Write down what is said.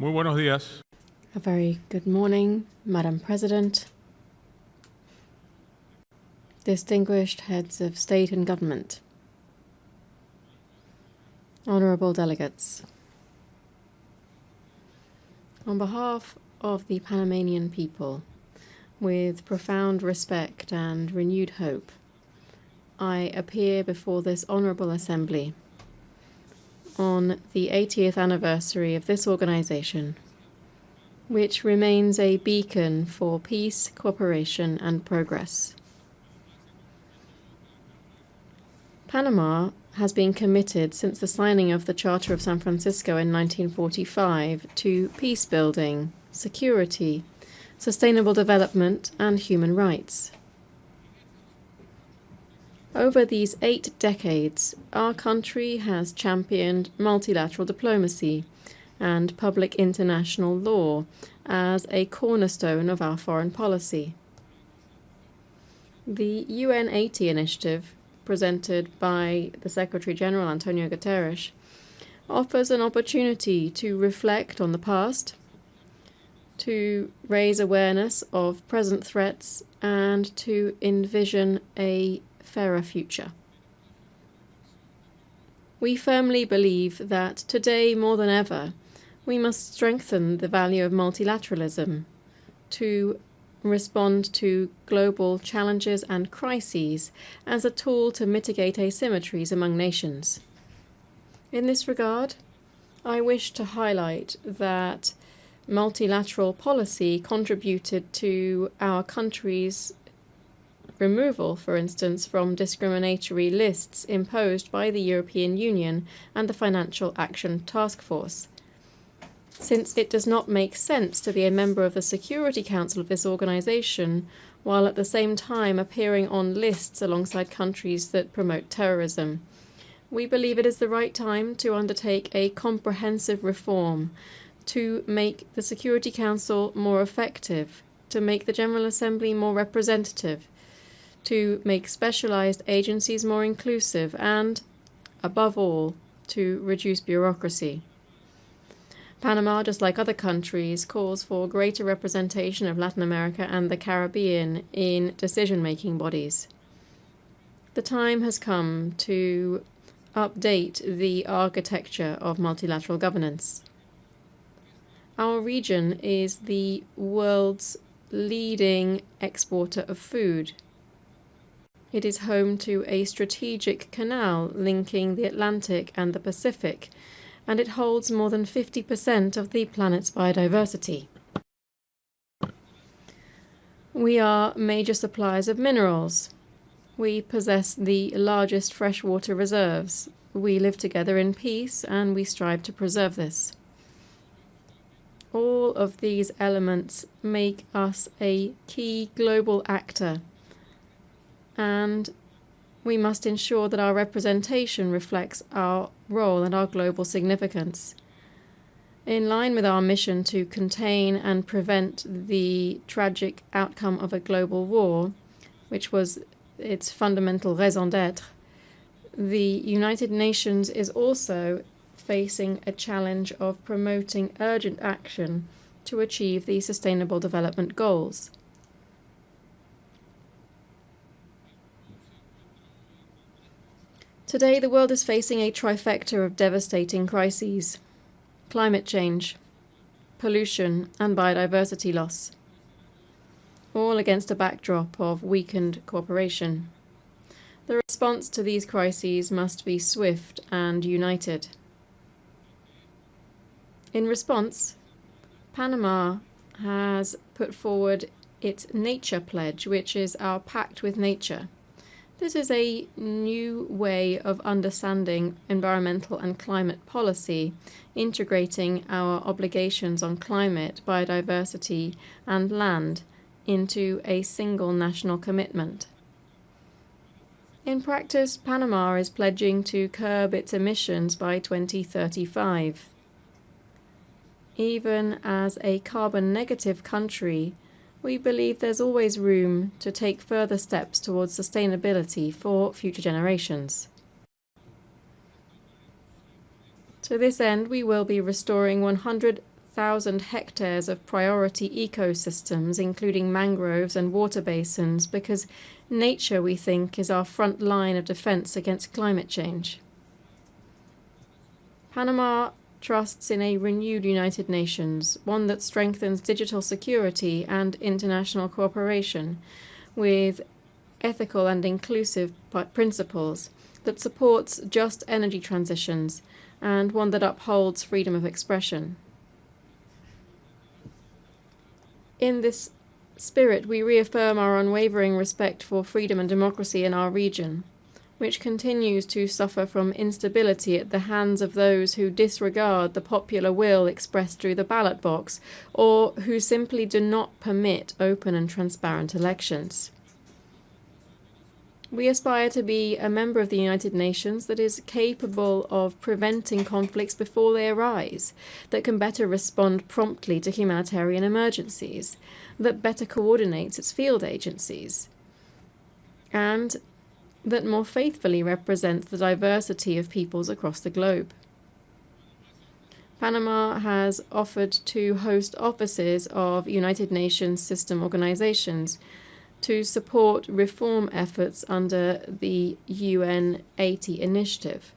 Muy buenos días. A very good morning, Madam President, distinguished heads of state and government, honourable delegates. On behalf of the Panamanian people, with profound respect and renewed hope, I appear before this honourable assembly on the 80th anniversary of this organisation, which remains a beacon for peace, cooperation and progress. Panama has been committed since the signing of the Charter of San Francisco in 1945 to peace building, security, sustainable development and human rights. Over these 8 decades, our country has championed multilateral diplomacy and public international law as a cornerstone of our foreign policy. The UN 80 initiative, presented by the Secretary-General Antonio Guterres, offers an opportunity to reflect on the past, to raise awareness of present threats, and to envision a fairer future. We firmly believe that today more than ever, we must strengthen the value of multilateralism to respond to global challenges and crises as a tool to mitigate asymmetries among nations. In this regard, I wish to highlight that multilateral policy contributed to our country's removal, for instance, from discriminatory lists imposed by the European Union and the Financial Action Task Force. Since it does not make sense to be a member of the Security Council of this organization, while at the same time appearing on lists alongside countries that promote terrorism. We believe it is the right time to undertake a comprehensive reform, to make the Security Council more effective, to make the General Assembly more representative, to make specialized agencies more inclusive, and, above all, to reduce bureaucracy. Panama, just like other countries, calls for greater representation of Latin America and the Caribbean in decision-making bodies. The time has come to update the architecture of multilateral governance. Our region is the world's leading exporter of food. It is home to a strategic canal linking the Atlantic and the Pacific, and it holds more than 50% of the planet's biodiversity. We are major suppliers of minerals. We possess the largest freshwater reserves. We live together in peace, and we strive to preserve this. All of these elements make us a key global actor, and we must ensure that our representation reflects our role and our global significance. In line with our mission to contain and prevent the tragic outcome of a global war, which was its fundamental raison d'être, the United Nations is also facing a challenge of promoting urgent action to achieve the Sustainable Development Goals. Today, the world is facing a trifecta of devastating crises: climate change, pollution, and biodiversity loss, all against a backdrop of weakened cooperation. The response to these crises must be swift and united. In response, Panama has put forward its Nature Pledge, which is our pact with nature. This is a new way of understanding environmental and climate policy, integrating our obligations on climate, biodiversity, and land into a single national commitment. In practice, Panama is pledging to curb its emissions by 2035. Even as a carbon-negative country, we believe there's always room to take further steps towards sustainability for future generations. To this end, we will be restoring 100 100,000 hectares of priority ecosystems, including mangroves and water basins, because nature, we think, is our front line of defense against climate change. Panama trusts in a renewed United Nations, one that strengthens digital security and international cooperation with ethical and inclusive principles, that supports just energy transitions, and one that upholds freedom of expression. In this spirit, we reaffirm our unwavering respect for freedom and democracy in our region, which continues to suffer from instability at the hands of those who disregard the popular will expressed through the ballot box, or who simply do not permit open and transparent elections. We aspire to be a member of the United Nations that is capable of preventing conflicts before they arise, that can better respond promptly to humanitarian emergencies, that better coordinates its field agencies, and that more faithfully represents the diversity of peoples across the globe. Panama has offered to host offices of United Nations system organizations to support reform efforts under the UN 80 initiative.